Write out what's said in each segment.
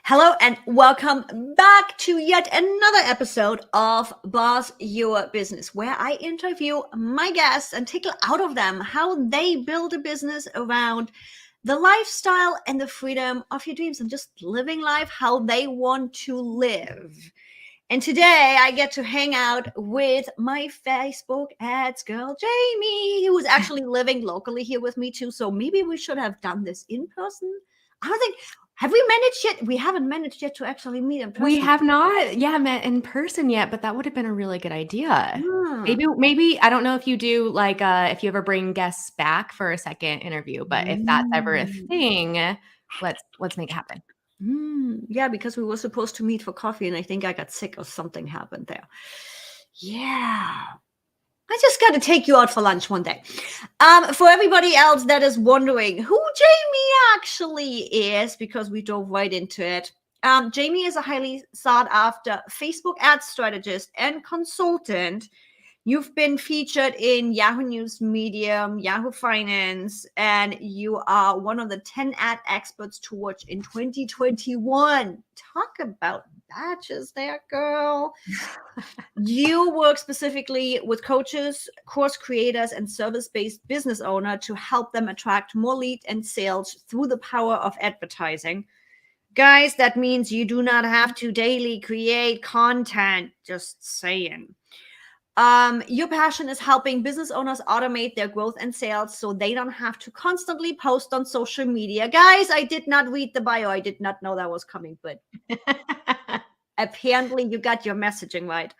Hello and welcome back to yet another episode of Boss Your Business, where I interview my guests and tickle out of them how they build a business around the lifestyle and the freedom of your dreams and just living life how they want to live. And today I get to hang out with my Facebook ads girl, Jaymie, who is actually living locally here with me too. So maybe we should have done this in person. I don't think, have we managed yet? We haven't managed yet to actually meet in person. We have not, met in person yet, but that would have been a really good idea. Hmm. Maybe I don't know if you do like if you ever bring guests back for a second interview, but if that's ever a thing, let's make it happen. Yeah, because we were supposed to meet for coffee and I think I got sick or something happened there. Yeah. I just got to take you out for lunch one day. For everybody else that is wondering who Jaymie actually is, because we dove right into it. Jaymie is a highly sought after Facebook ad strategist and consultant. You've been featured in Yahoo News Medium, Yahoo Finance, and you are one of the 10 ad experts to watch in 2021. Talk about badges there, girl. You work specifically with coaches, course creators, and service-based business owners to help them attract more leads and sales through the power of advertising. Guys, that means you do not have to daily create content, just saying. Your passion is helping business owners automate their growth and sales so they don't have to constantly post on social media. Guys, I did not read the bio. I did not know that was coming, but apparently you got your messaging right.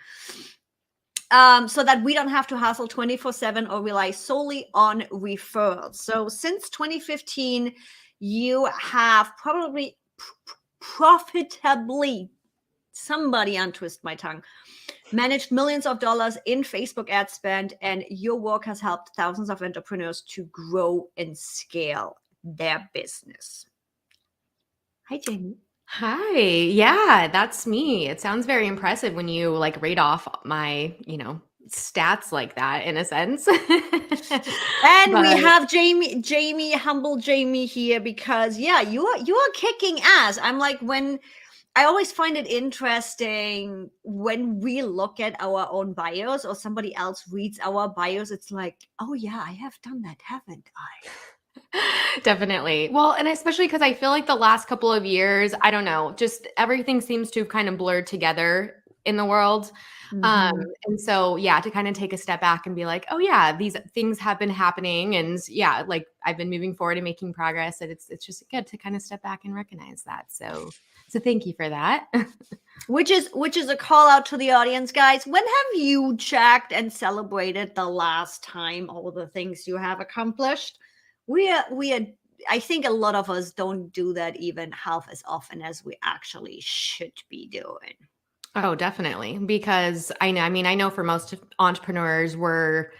So that we don't have to hustle 24/7 or rely solely on referrals. So since 2015, you have probably profitably, somebody untwist my tongue, managed millions of dollars in Facebook ad spend, and your work has helped thousands of entrepreneurs to grow and scale their business. Hi, Jaymie. Hi. Yeah, that's me. It sounds very impressive when you like rate off my, stats like that in a sense. And we have Jaymie, humble Jaymie here because you are kicking ass. I'm like, when I always find it interesting when we look at our own bios or somebody else reads our bios, it's like, oh yeah, I have done that, haven't I? Definitely. Well, and especially because I feel like the last couple of years, I don't know, just everything seems to have kind of blurred together in the world. And so, yeah, to kind of take a step back and be like, oh yeah, these things have been happening. And yeah, like I've been moving forward and making progress. And it's just good to kind of step back and recognize that. So thank you for that. Which is a call out to the audience, guys. When have you checked and celebrated the last time all the things you have accomplished? We are I think a lot of us don't do that even half as often as we actually should be doing. Oh, definitely. Because I know for most entrepreneurs, we're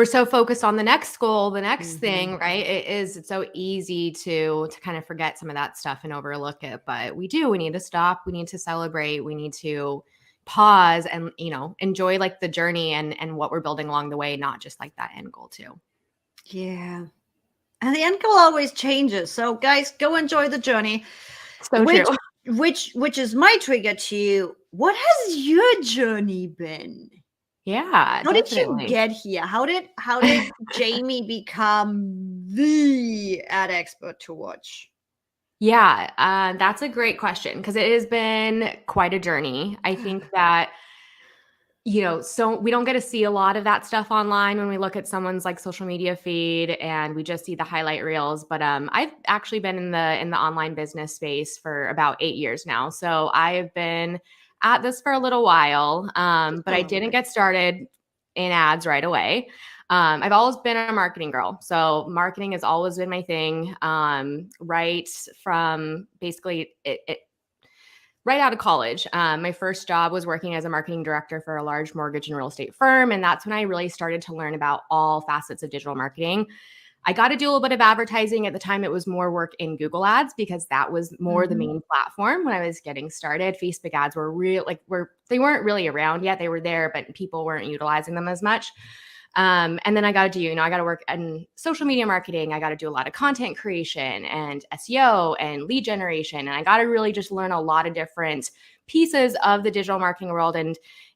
so focused on the next goal, the next thing, right? It's so easy to kind of forget some of that stuff and overlook it. But we need to stop. We need to celebrate. We need to pause and, enjoy like the journey and what we're building along the way, not just like that end goal too. Yeah. And the end goal always changes. So guys, go enjoy the journey. So true. Which is my trigger to you. What has your journey been? Yeah. How did you get here? How did Jaymie become the ad expert to watch? Yeah, that's a great question because it has been quite a journey. I think that so we don't get to see a lot of that stuff online when we look at someone's like social media feed and we just see the highlight reels. But I've actually been in the online business space for about 8 years now. So I've been at this for a little while, but I didn't get started in ads right away. I've always been a marketing girl. So marketing has always been my thing, right from basically it right out of college. My first job was working as a marketing director for a large mortgage and real estate firm. And that's when I really started to learn about all facets of digital marketing. I got to do a little bit of advertising. At the time, it was more work in Google ads because that was more the main platform when I was getting started. Facebook ads were they weren't really around yet. They were there, but people weren't utilizing them as much. And then I got to do, I got to work in social media marketing. I got to do a lot of content creation and SEO and lead generation. And I got to really just learn a lot of different pieces of the digital marketing world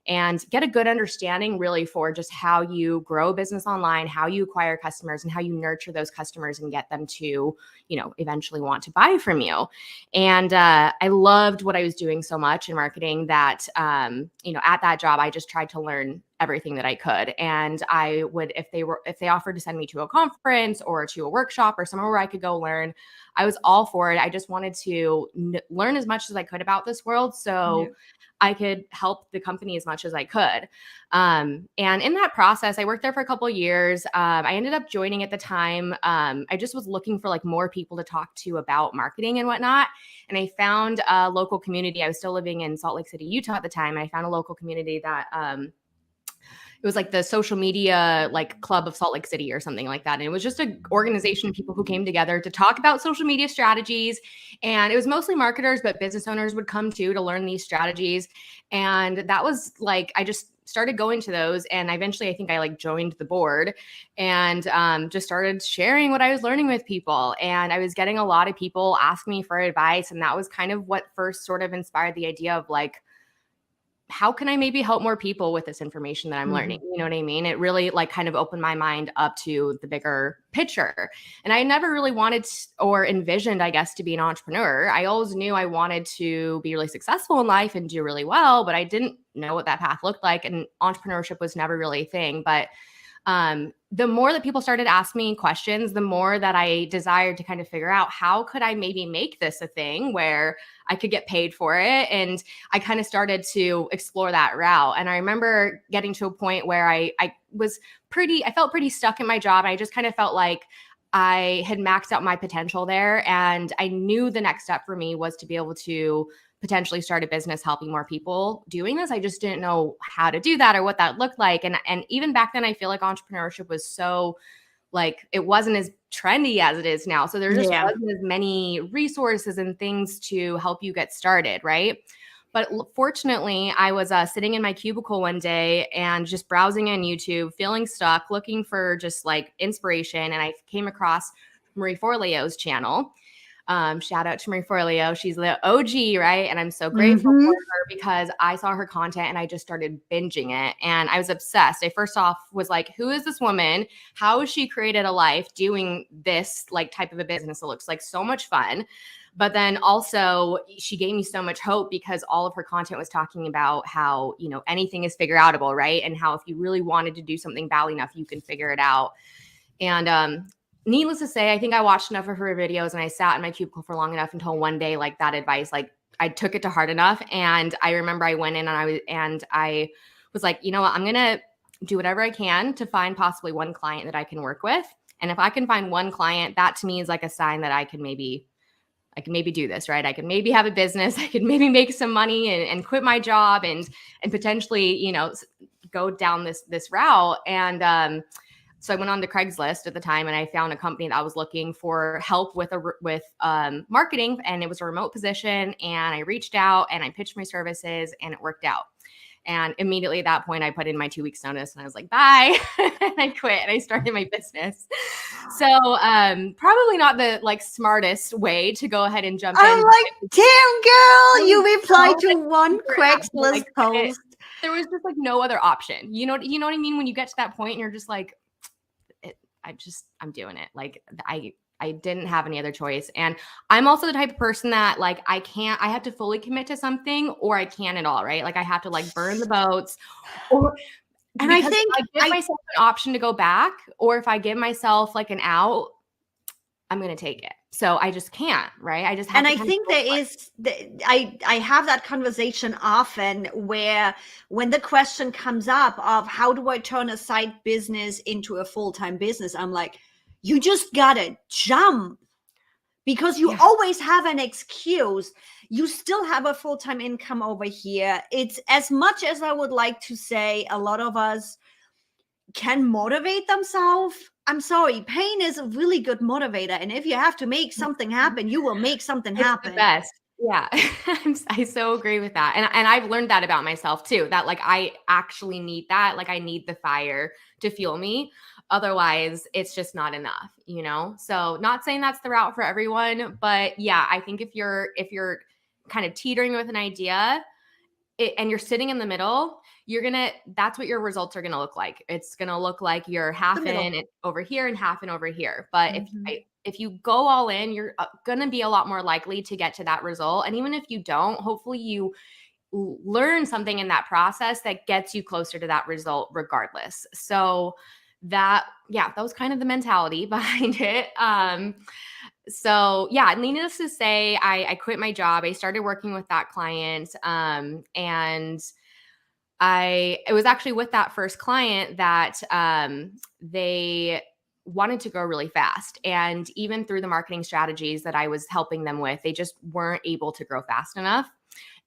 and get a good understanding really for just how you grow a business online, how you acquire customers, and how you nurture those customers and get them to, eventually want to buy from you. And I loved what I was doing so much in marketing that, at that job, I just tried to learn everything that I could. And I would, if they offered to send me to a conference or to a workshop or somewhere where I could go learn, I was all for it. I just wanted to learn as much as I could about this world. So I could help the company as much as I could. And in that process, I worked there for a couple of years. I ended up joining at the time. I just was looking for like more people to talk to about marketing and whatnot. And I found a local community. I was still living in Salt Lake City, Utah at the time. And I found a local community that, it was like the social media like club of Salt Lake City or something like that. And it was just an organization of people who came together to talk about social media strategies. And it was mostly marketers, but business owners would come too to learn these strategies. And that was like, I just started going to those. And eventually I think I like joined the board and just started sharing what I was learning with people. And I was getting a lot of people ask me for advice. And that was kind of what first sort of inspired the idea of like, how can I maybe help more people with this information that I'm learning? You know what I mean? It really like kind of opened my mind up to the bigger picture. And I never really wanted or envisioned, I guess, to be an entrepreneur. I always knew I wanted to be really successful in life and do really well, but I didn't know what that path looked like. And entrepreneurship was never really a thing. But the more that people started asking me questions, the more that I desired to kind of figure out how could I maybe make this a thing where I could get paid for it. And I kind of started to explore that route. And I remember getting to a point where I felt pretty stuck in my job. I just kind of felt like I had maxed out my potential there. And I knew the next step for me was to be able to potentially start a business helping more people doing this. I just didn't know how to do that or what that looked like. And even back then, I feel like entrepreneurship was so like, it wasn't as trendy as it is now. So there just wasn't as many resources and things to help you get started, right? But fortunately, I was sitting in my cubicle one day and just browsing on YouTube, feeling stuck, looking for just like inspiration. And I came across Marie Forleo's channel. Shout out to Marie Forleo. She's the OG, right? And I'm so grateful for her because I saw her content and I just started binging it. And I was obsessed. I first off was like, who is this woman? How has she created a life doing this like type of a business? It looks like so much fun. But then also she gave me so much hope because all of her content was talking about how, anything is figure outable, right? And how if you really wanted to do something badly enough, you can figure it out. And needless to say, I think I watched enough of her videos and I sat in my cubicle for long enough until one day, like that advice, like I took it to heart enough. And I remember I went in and I was like, you know what, I'm going to do whatever I can to find possibly one client that I can work with. And if I can find one client, that to me is like a sign that I can maybe do this, right? I can maybe have a business. I could maybe make some money and quit my job and potentially, go down this route. And, so I went on to Craigslist at the time and I found a company that was looking for help with marketing, and it was a remote position. And I reached out and I pitched my services and it worked out. And immediately at that point, I put in my 2 weeks notice and I was like, bye. And I quit and I started my business. So probably not the like smartest way to go ahead and jump in. I'm like, damn girl, you replied to one Craigslist post. There was just like no other option. You know what I mean? When you get to that point and you're just like, I'm doing it. Like I didn't have any other choice. And I'm also the type of person that like, I have to fully commit to something or I can't at all. Right. Like I have to like burn the boats and I think I give myself an option to go back, or if I give myself like an out, I'm going to take it. So I just can't, right? I just have and I think I have that conversation often where when the question comes up of how do I turn a side business into a full-time business, I'm like, you just gotta jump, because you always have an excuse. You still have a full-time income over here. It's as much as I would like to say a lot of us can motivate themselves. I'm sorry, pain is a really good motivator. And if you have to make something happen, you will make something happen. The best. Yeah, I so agree with that. And I've learned that about myself too, that like I actually need that. Like I need the fire to fuel me. Otherwise, it's just not enough, you know? So not saying that's the route for everyone, but yeah, I think if you're kind of teetering with an idea, and you're sitting in the middle, that's what your results are going to look like. It's going to look like you're half in over here and half in over here. But if you go all in, you're going to be a lot more likely to get to that result. And even if you don't, hopefully you learn something in that process that gets you closer to that result regardless. So that was kind of the mentality behind it. So yeah, needless to say, I quit my job. I started working with that client. And it was actually with that first client that they wanted to grow really fast. And even through the marketing strategies that I was helping them with, they just weren't able to grow fast enough.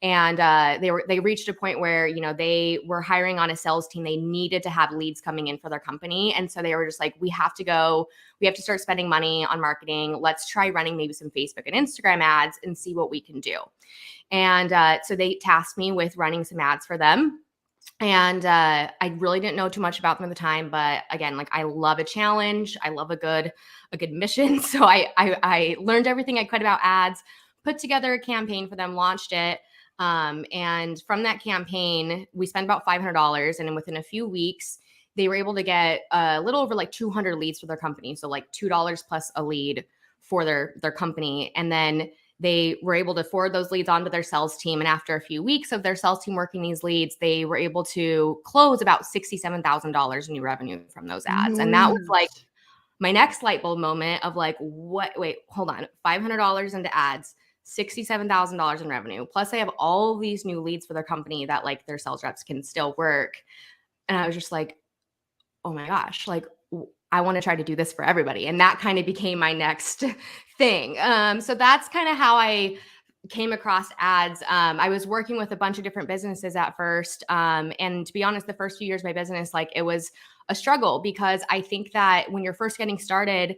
And they reached a point where, you know, they were hiring on a sales team. They needed to have leads coming in for their company. And so they were just like, we have to start spending money on marketing. Let's try running maybe some Facebook and Instagram ads and see what we can do. And so they tasked me with running some ads for them. And I really didn't know too much about them at the time, but again, like I love a challenge. I love a good mission. So I learned everything I could about ads, put together a campaign for them, launched it. And from that campaign, we spent about $500. And then within a few weeks, they were able to get a little over like 200 leads for their company. So like $2 plus a lead for their company. And then they were able to forward those leads onto their sales team. And after a few weeks of their sales team working these leads, they were able to close about $67,000 in new revenue from those ads. And that was like my next light bulb moment of like, wait, hold on, $500 into ads, $67,000 in revenue. Plus I have all these new leads for their company that like their sales reps can still work. And I was just like, oh my gosh, like I want to try to do this for everybody. And that kind of became my next thing. So that's kind of how I came across ads. I was working with a bunch of different businesses at first. And to be honest, the first few years of my business, like it was a struggle because I think that when you're first getting started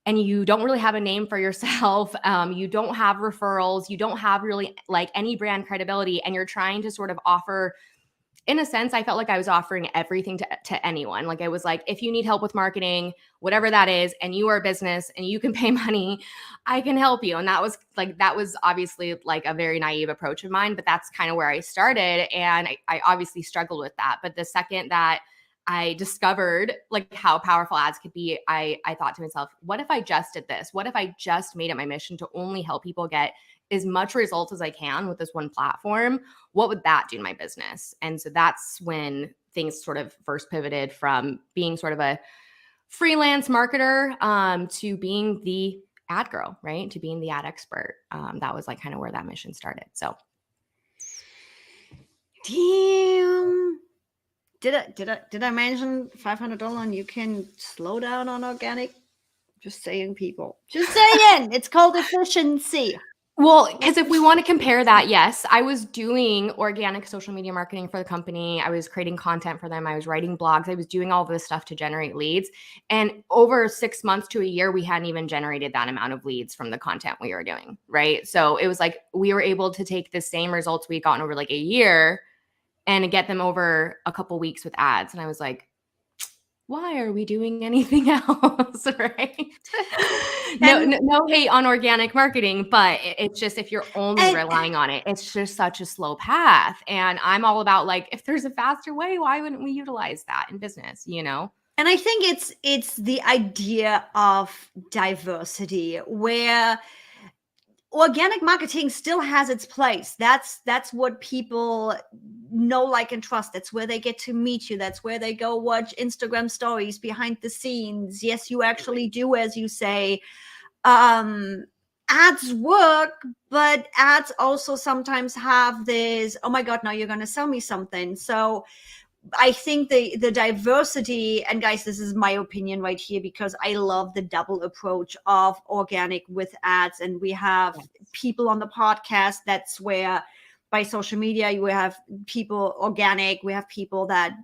and you don't really have a name for yourself, you don't have referrals, you don't have really like any brand credibility, and you're trying to sort of offer, in a sense, I felt like I was offering everything to anyone. Like it was like, if you need help with marketing, whatever that is, and you are a business and you can pay money, I can help you. And that was obviously like a very naive approach of mine, but that's kind of where I started. And I obviously struggled with that. But the second that I discovered like how powerful ads could be, I thought to myself, what if I just did this? What if I just made it my mission to only help people get as much results as I can with this one platform? What would that do to my business? And so that's when things sort of first pivoted from being sort of a freelance marketer to being the ad girl, right? To being the ad expert. That was like kind of where that mission started. So. Damn. Did I mention $500 and you can slow down on organic? Just saying, people. Just saying. It's called efficiency. Well, because if we want to compare that, yes, I was doing organic social media marketing for the company. I was creating content for them. I was writing blogs. I was doing all this stuff to generate leads. And over 6 months to a year, we hadn't even generated that amount of leads from the content we were doing, right? So it was like we were able to take the same results we'd gotten over like a year and get them over a couple weeks with ads. And I was like, why are we doing anything else, right? No hate on organic marketing, but it's just if you're only relying on it, it's just such a slow path. And I'm all about like, if there's a faster way, why wouldn't we utilize that in business, you know? And I think it's the idea of diversity where organic marketing still has its place. That's what people know, like, and trust. That's where they get to meet you. That's where they go watch Instagram stories behind the scenes. Yes, you actually do, as you say. Ads work, but ads also sometimes have this, oh my God, now you're going to sell me something. So I think the diversity, and guys, this is my opinion right here, because I love the double approach of organic with ads. And we have people on the podcast that swear by social media. You have people organic. We have people that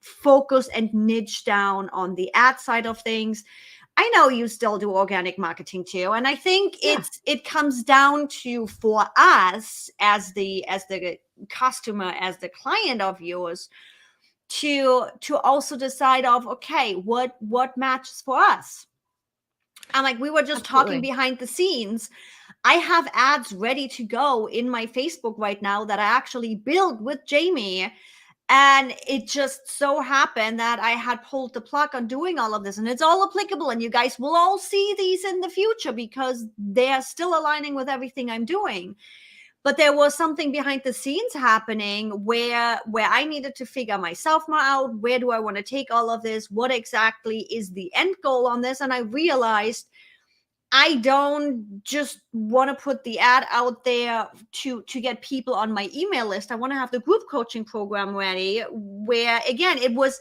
focus and niche down on the ad side of things. I know you still do organic marketing too. And I think it comes down to, for us as the customer, as the client of yours, to also decide of, okay, what matches for us. And like we were just talking behind the scenes, I have ads ready to go in my Facebook right now that I actually built with Jaymie. And it just so happened that I had pulled the plug on doing all of this, and it's all applicable. And you guys will all see these in the future because they are still aligning with everything I'm doing. But there was something behind the scenes happening where I needed to figure myself more out. Where do I want to take all of this? What exactly is the end goal on this? And I realized I don't just want to put the ad out there to get people on my email list. I want to have the group coaching program ready, where again, it was,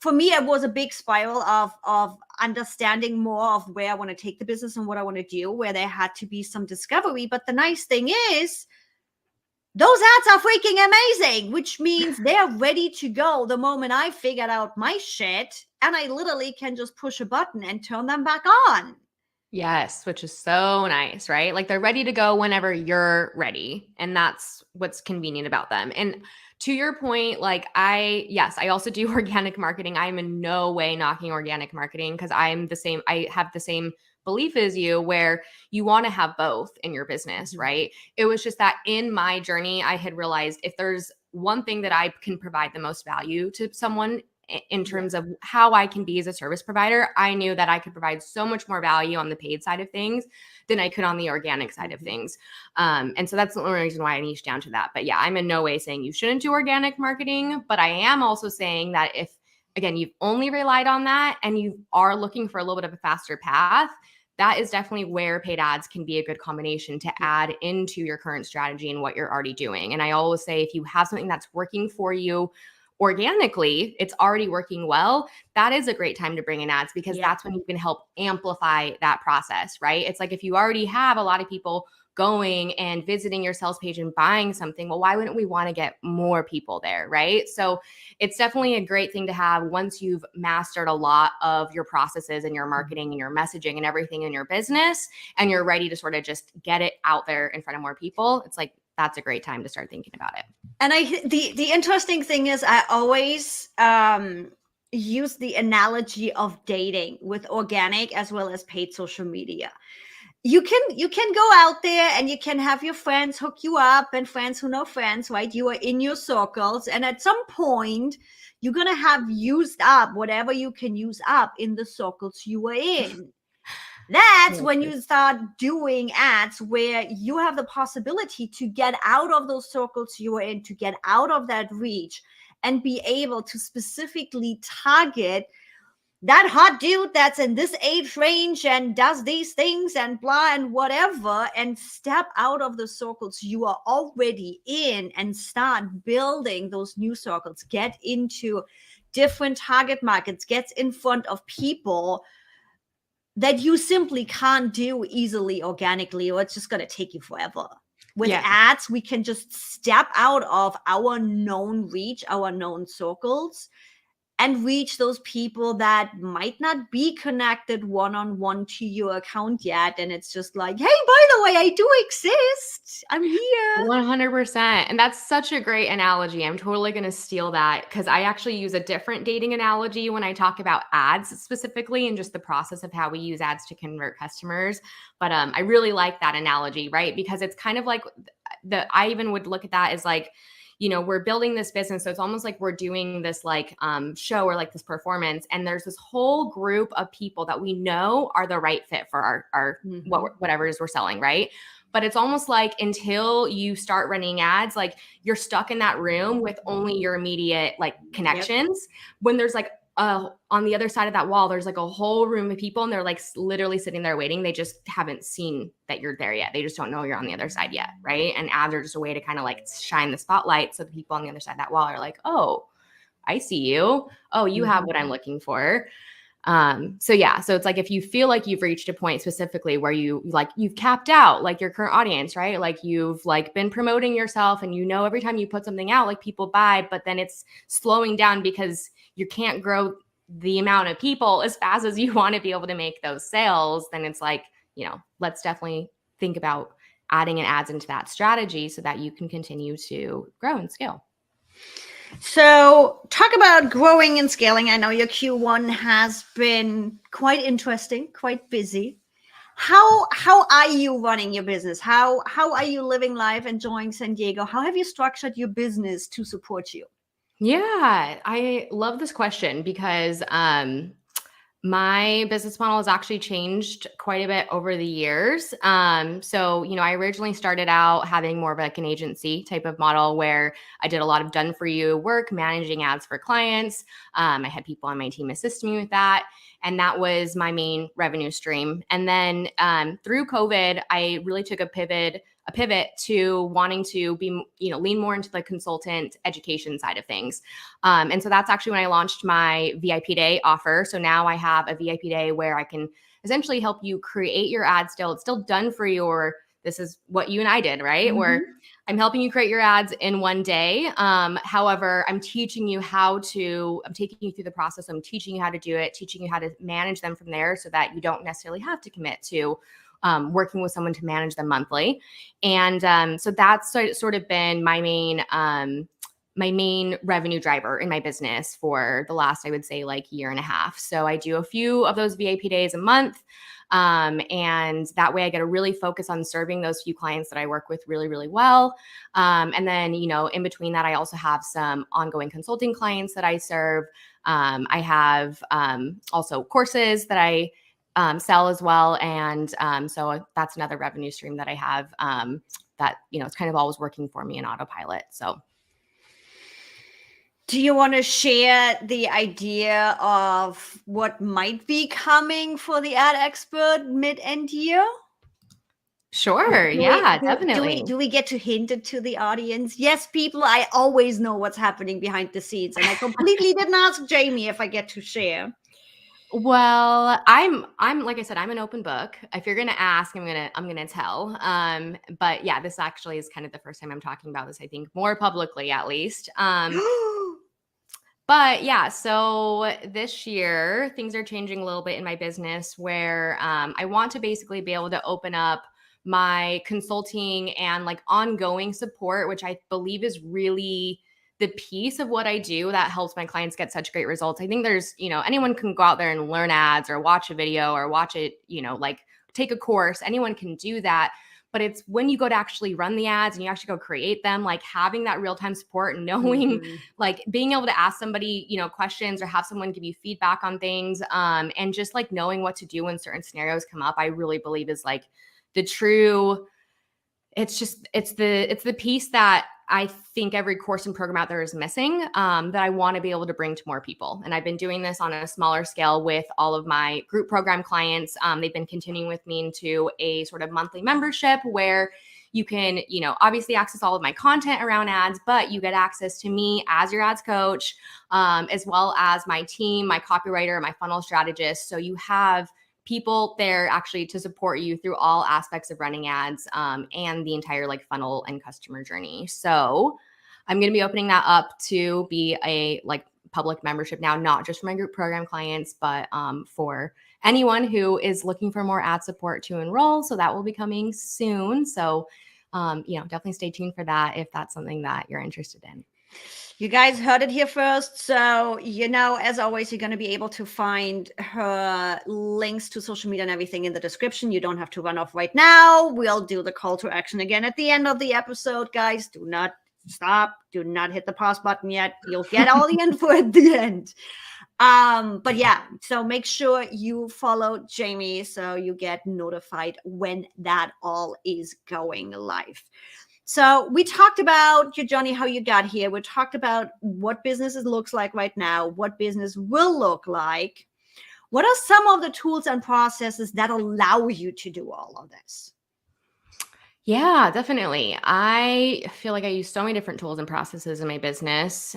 for me, it was a big spiral of understanding more of where I want to take the business and what I want to do, where there had to be some discovery. But the nice thing is, those ads are freaking amazing, which means they're ready to go the moment I figured out my shit, and I literally can just push a button and turn them back on. Yes, which is so nice, right? Like they're ready to go whenever you're ready. And that's what's convenient about them. And to your point, like I also do organic marketing. I'm in no way knocking organic marketing because I have the same belief as you, where you want to have both in your business, right? It was just that in my journey, I had realized if there's one thing that I can provide the most value to someone in terms of how I can be as a service provider, I knew that I could provide so much more value on the paid side of things than I could on the organic side of things. And so that's the only reason why I niched down to that. But yeah, I'm in no way saying you shouldn't do organic marketing, but I am also saying that if, again, you've only relied on that and you are looking for a little bit of a faster path, that is definitely where paid ads can be a good combination to add into your current strategy and what you're already doing. And I always say, if you have something that's working for you organically, it's already working well, that is a great time to bring in ads, because that's when you can help amplify that process, right? It's like if you already have a lot of people going and visiting your sales page and buying something, well, why wouldn't we want to get more people there, right? So it's definitely a great thing to have once you've mastered a lot of your processes and your marketing and your messaging and everything in your business, and you're ready to sort of just get it out there in front of more people. It's like, that's a great time to start thinking about it. And the interesting thing is, I always use the analogy of dating with organic as well as paid social media. You can go out there and you can have your friends hook you up, and friends who know friends, right? You are in your circles, and at some point you're gonna have used up whatever you can use up in the circles you are in. That's when you start doing ads where you have the possibility to get out of those circles you are in, to get out of that reach, and be able to specifically target that hot dude that's in this age range and does these things and blah and whatever, and step out of the circles you are already in and start building those new circles. Get into different target markets, get in front of people that you simply can't do easily organically, or it's just going to take you forever. With ads, we can just step out of our known reach, our known circles, and reach those people that might not be connected one-on-one to your account yet. And it's just like, hey, by the way, I do exist. I'm here. 100%. And that's such a great analogy. I'm totally going to steal that, because I actually use a different dating analogy when I talk about ads specifically, and just the process of how we use ads to convert customers. But I really like that analogy, right? Because it's kind of like I even would look at that as like, you know, we're building this business. So it's almost like we're doing this like show or like this performance. And there's this whole group of people that we know are the right fit for our whatever it is we're selling, right? But it's almost like until you start running ads, like you're stuck in that room with only your immediate like connections. When there's like on the other side of that wall, there's like a whole room of people, and they're like literally sitting there waiting. They just haven't seen that you're there yet. They just don't know you're on the other side yet, right? And ads are just a way to kind of like shine the spotlight, so the people on the other side of that wall are like, oh, I see you. Oh, you have what I'm looking for. So it's like if you feel like you've reached a point specifically where you've capped out like your current audience, right? Like you've like been promoting yourself, and you know every time you put something out, like people buy, but then it's slowing down because you can't grow the amount of people as fast as you want to be able to make those sales. Then it's like, you know, let's definitely think about adding an ads into that strategy so that you can continue to grow and scale. So talk about growing and scaling. I know your Q1 has been quite interesting, quite busy. How are you running your business? How are you living life, enjoying San Diego? How have you structured your business to support you? Yeah, I love this question because my business model has actually changed quite a bit over the years. So, I originally started out having more of like an agency type of model where I did a lot of done for you work, managing ads for clients. I had people on my team assist me with that. And that was my main revenue stream. And then through COVID, I really took a pivot to wanting to be, lean more into the consultant education side of things. And so that's actually when I launched my VIP day offer. So now I have a VIP day where I can essentially help you create your ad still. It's still done for you, or this is what you and I did, right? Where I'm helping you create your ads in one day. However, I'm taking you through the process. I'm teaching you how to do it, teaching you how to manage them from there so that you don't necessarily have to commit to working with someone to manage them monthly. And so that's sort of been my main revenue driver in my business for the last, I would say, like year and a half. So I do a few of those VIP days a month. And that way I get to really focus on serving those few clients that I work with really, really well. And then, in between that, I also have some ongoing consulting clients that I serve. I have also courses that I sell as well. And so that's another revenue stream that I have that, it's kind of always working for me in autopilot. So. Do you want to share the idea of what might be coming for the ad expert mid-end year? Sure. Yeah, definitely. Do we get to hint it to the audience? Yes, people, I always know what's happening behind the scenes, and I completely didn't ask Jaymie if I get to share. Well, I'm like I said, I'm an open book. If you're gonna ask, I'm gonna tell. But yeah, this actually is kind of the first time I'm talking about this, I think, more publicly at least. But yeah, so this year things are changing a little bit in my business where I want to basically be able to open up my consulting and like ongoing support, which I believe is really the piece of what I do that helps my clients get such great results. I think there's, anyone can go out there and learn ads or watch a video or watch it, like take a course. Anyone can do that. But it's when you go to actually run the ads and you actually go create them, like having that real-time support and knowing, like being able to ask somebody, questions or have someone give you feedback on things, and just like knowing what to do when certain scenarios come up, I really believe is like the true, it's the piece that I think every course and program out there is missing, that I want to be able to bring to more people. And I've been doing this on a smaller scale with all of my group program clients. They've been continuing with me into a sort of monthly membership where you can, obviously access all of my content around ads, but you get access to me as your ads coach, as well as my team, my copywriter, my funnel strategist. So you have people there actually to support you through all aspects of running ads, and the entire like funnel and customer journey. So I'm going to be opening that up to be a like public membership now, not just for my group program clients, but for anyone who is looking for more ad support to enroll. So that will be coming soon. So, definitely stay tuned for that if that's something that you're interested in. You guys heard it here first. So, as always, you're going to be able to find her links to social media and everything in the description. You don't have to run off right now. We'll do the call to action again at the end of the episode, guys. Do not stop. Do not hit the pause button yet. You'll get all the info at the end. But yeah, so make sure you follow Jaymie so you get notified when that all is going live. So we talked about your journey, how you got here. We talked about what businesses looks like right now, what business will look like. What are some of the tools and processes that allow you to do all of this? Yeah, definitely. I feel like I use so many different tools and processes in my business.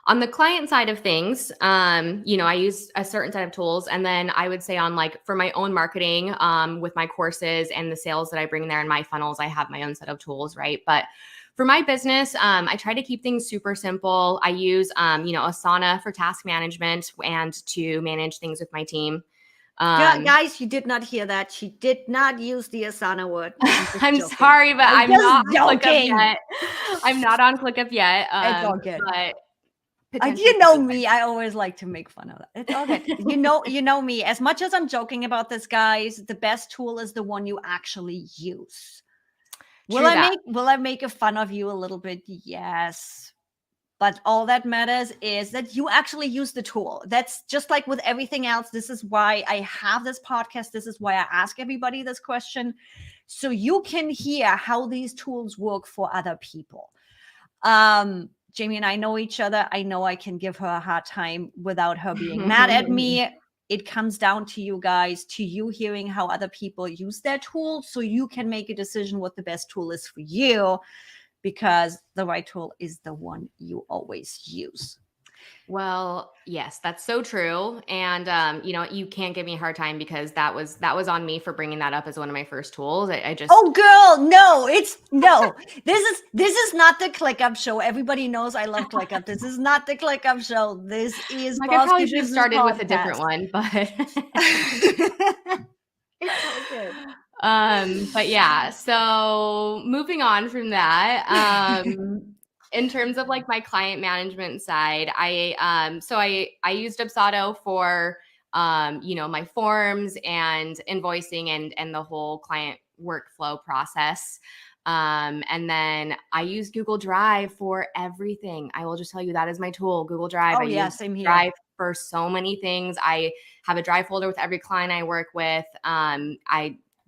On the client side of things, I use a certain set of tools. And then I would say on like for my own marketing, with my courses and the sales that I bring there in my funnels, I have my own set of tools, right? But for my business, I try to keep things super simple. I use, Asana for task management and to manage things with my team. Guys, you did not hear that. She did not use the Asana word. I'm joking. sorry, but I'm just not on ClickUp joking. yet. I'm not on ClickUp yet. It's all good. But You know potentially me, I always like to make fun of that. It's all good. You know me. As much as I'm joking about this, guys, the best tool is the one you actually use. Will I make a fun of you a little bit? Yes. But all that matters is that you actually use the tool. That's just like with everything else. This is why I have this podcast. This is why I ask everybody this question. So you can hear how these tools work for other people. Jaymie and I know each other. I know I can give her a hard time without her being mad at me. It comes down to you guys, to you hearing how other people use their tool so you can make a decision what the best tool is for you, because the right tool is the one you always use. Well, yes, that's so true. And you can't give me a hard time because that was on me for bringing that up as one of my first tools. I just Oh girl, no, this is not the ClickUp show. Everybody knows I love ClickUp. This is not the ClickUp show. This is like I probably should have started with a different one, but it's all good. But yeah, so moving on from that, in terms of like my client management side, I used Dubsado for my forms and invoicing and the whole client workflow process. And then I use Google Drive for everything. I will just tell you that is my tool, Google Drive. Oh, I yeah, use same here. Drive for so many things. I have a Drive folder with every client I work with.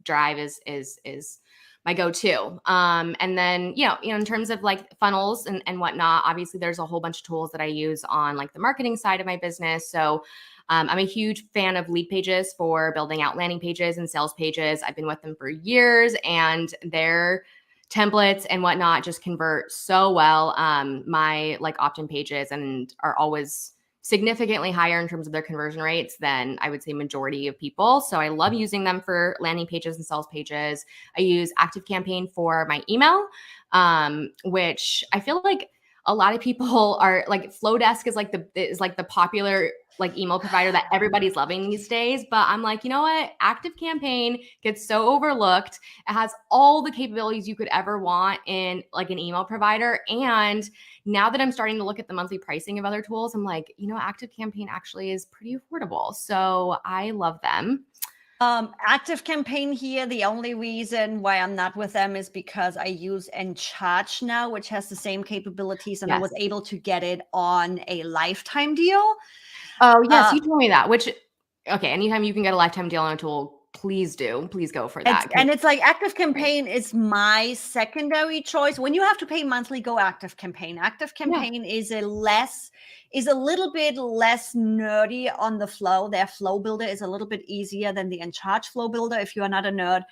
Drive is my go-to. And then, in terms of like funnels and whatnot, obviously there's a whole bunch of tools that I use on like the marketing side of my business. So I'm a huge fan of Lead Pages for building out landing pages and sales pages. I've been with them for years, and their templates and whatnot just convert so well. My like opt-in pages and are always significantly higher in terms of their conversion rates than I would say majority of people. So I love using them for landing pages and sales pages. I use ActiveCampaign for my email, which I feel like a lot of people are like, Flowdesk is like the popular like email provider that everybody's loving these days. But I'm like, you know what? ActiveCampaign gets so overlooked. It has all the capabilities you could ever want in like an email provider. And now that I'm starting to look at the monthly pricing of other tools, I'm like, ActiveCampaign actually is pretty affordable. So I love them. ActiveCampaign here, the only reason why I'm not with them is because I use Encharge now, which has the same capabilities, and I was able to get it on a lifetime deal. Oh, yes, you told me that, okay, anytime you can get a lifetime deal on a tool, please do. Please go for that. And it's like ActiveCampaign is my secondary choice. When you have to pay monthly, go ActiveCampaign. ActiveCampaign is a little bit less nerdy on the flow. Their flow builder is a little bit easier than the Encharge flow builder if you are not a nerd.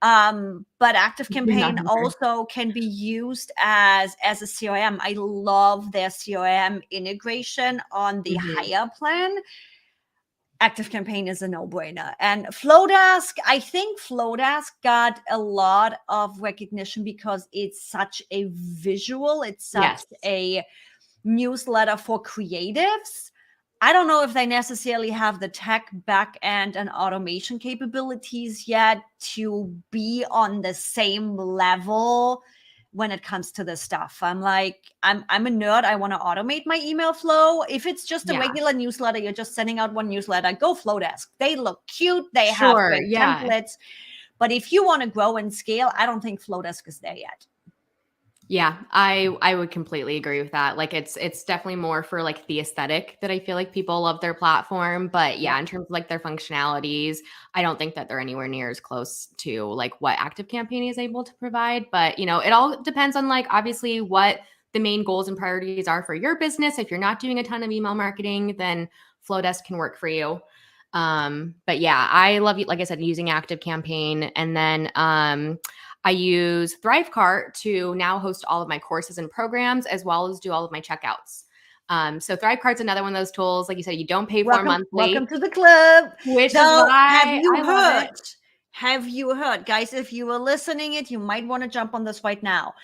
But ActiveCampaign also can be used as a CRM. I love their CRM integration on the higher plan. ActiveCampaign is a no-brainer. And Flowdesk, I think Flowdesk got a lot of recognition because it's such a visual, it's such a newsletter for creatives. I don't know if they necessarily have the tech backend and automation capabilities yet to be on the same level when it comes to this stuff. I'm like, I'm a nerd. I want to automate my email flow. If it's just a regular newsletter, you're just sending out one newsletter, go Flowdesk. They look cute. They have great templates. But if you want to grow and scale, I don't think Flowdesk is there yet. Yeah, I would completely agree with that. Like it's definitely more for like the aesthetic that I feel like people love their platform. But in terms of like their functionalities, I don't think that they're anywhere near as close to like what ActiveCampaign is able to provide. But it all depends on like obviously what the main goals and priorities are for your business. If you're not doing a ton of email marketing, then Flowdesk can work for you. But yeah, I love, like I said, using ActiveCampaign. And then I use Thrivecart to now host all of my courses and programs, as well as do all of my checkouts. So Thrivecart's another one of those tools, like you said, you don't pay for monthly. Welcome to the club. Which is why Have you heard, guys, if you were listening you might want to jump on this right now.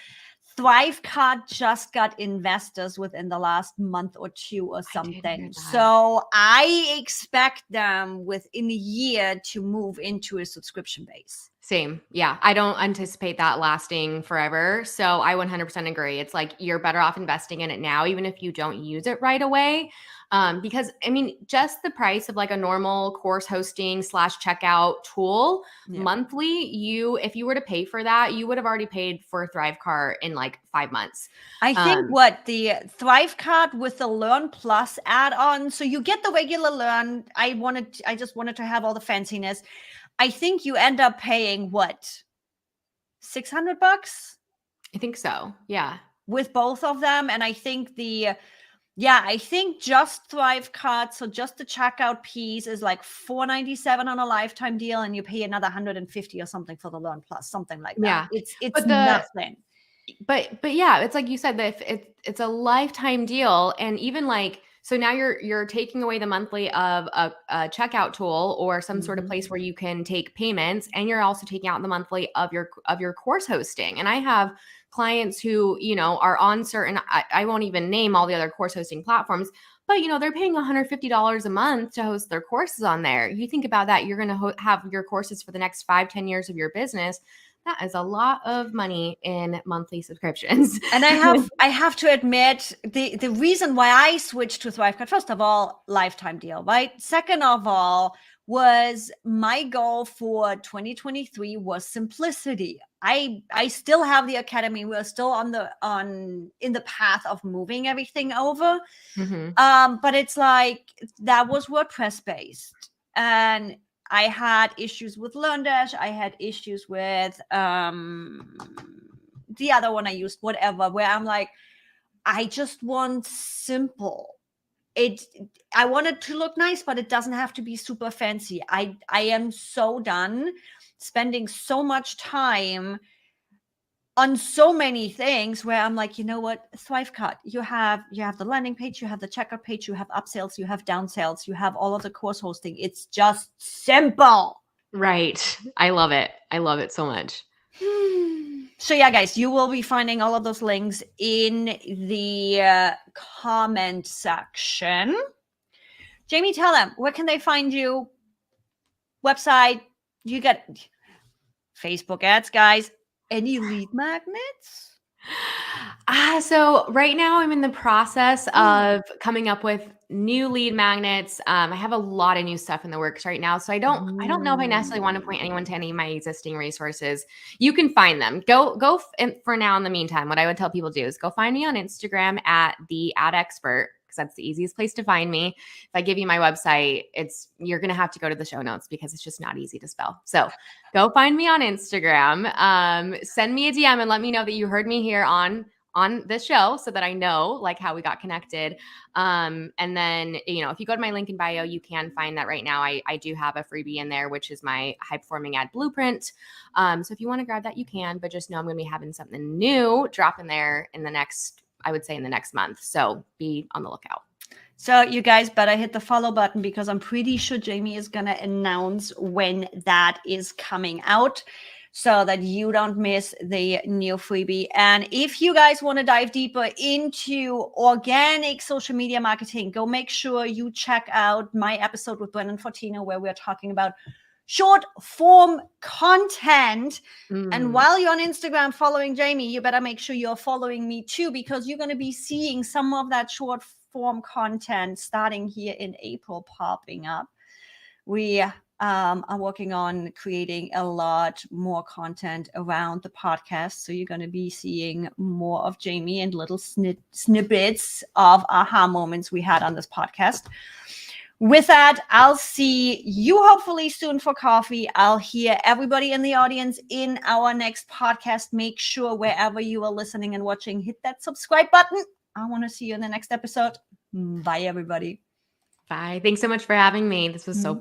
Thrivecart just got investors within the last month or two or I did hear something. that. So I expect them within a year to move into a subscription base. Same. Yeah. I don't anticipate that lasting forever. So I 100% agree. It's like you're better off investing in it now, even if you don't use it right away. Because I mean, just the price of like a normal course hosting / checkout tool monthly, if you were to pay for that, you would have already paid for Thrivecart in like 5 months. I think what the Thrivecart with the Learn Plus add-on, so you get the regular Learn. I just wanted to have all the fanciness. I think you end up paying what, $600 I think so. Yeah. with both of them. And I think I think just Thrivecart, so just the checkout piece is like $497 on a lifetime deal, and you pay another $150 or something for the Learn Plus, something like that. Yeah. It's But nothing. But yeah, it's like you said, that it's a lifetime deal, and even like, so now you're taking away the monthly of a checkout tool or some sort of place where you can take payments, and you're also taking out the monthly of your course hosting. And I have clients who, you know, are on certain, I won't even name all the other course hosting platforms, but you know, they're paying $150 a month to host their courses on there. You think about that, you're going to have your courses for the next 5-10 years of your business. That is a lot of money in monthly subscriptions. And I have to admit, the reason why I switched to Thrivecart, first of all, lifetime deal, right? Second of all, was my goal for 2023 was simplicity. I still have the academy. We're still in the path of moving everything over. But it's like that was WordPress based, and I had issues with LearnDash. I had issues with the other one I used, whatever, where I'm like, I just want simple. I want it to look nice, but it doesn't have to be super fancy. I am so done spending so much time on so many things where I'm like, you know what, Thrivecart, you have the landing page, you have the checkout page, you have upsells, you have downsales, you have all of the course hosting. It's just simple. Right. I love it. I love it so much. So yeah, guys, you will be finding all of those links in the comment section. Jaymie, tell them, where can they find you? Website, you get Facebook ads, guys. Any lead magnets? So right now I'm in the process of coming up with new lead magnets. I have a lot of new stuff in the works right now. So I don't know if I necessarily want to point anyone to any of my existing resources. You can find them. Go for now. In the meantime, what I would tell people to do is go find me on Instagram at the ad expert, because that's the easiest place to find me. If I give you my website, you're going to have to go to the show notes because it's just not easy to spell. So go find me on Instagram. Send me a DM and let me know that you heard me here on this show, so that I know like how we got connected. And then, you know, if you go to my link in bio, you can find that right now. I do have a freebie in there, which is my high performing ad blueprint. So if you want to grab that, you can, but just know I'm going to be having something new drop in there in the next month. So be on the lookout. So you guys better hit the follow button, because I'm pretty sure Jaymie is going to announce when that is coming out, so that you don't miss the new freebie. And if you guys want to dive deeper into organic social media marketing, go make sure you check out my episode with Brendan Fortino, where we're talking about short form content. And while you're on Instagram following Jaymie, you better make sure you're following me too, because you're going to be seeing some of that short form content starting here in April popping up. We are working on creating a lot more content around the podcast. So you're going to be seeing more of Jaymie and little snippets of aha moments we had on this podcast. With that, I'll see you hopefully soon for coffee. I'll hear everybody in the audience in our next podcast. Make sure wherever you are listening and watching, hit that subscribe button. I want to see you in the next episode. Bye, everybody. Bye. Thanks so much for having me. This was so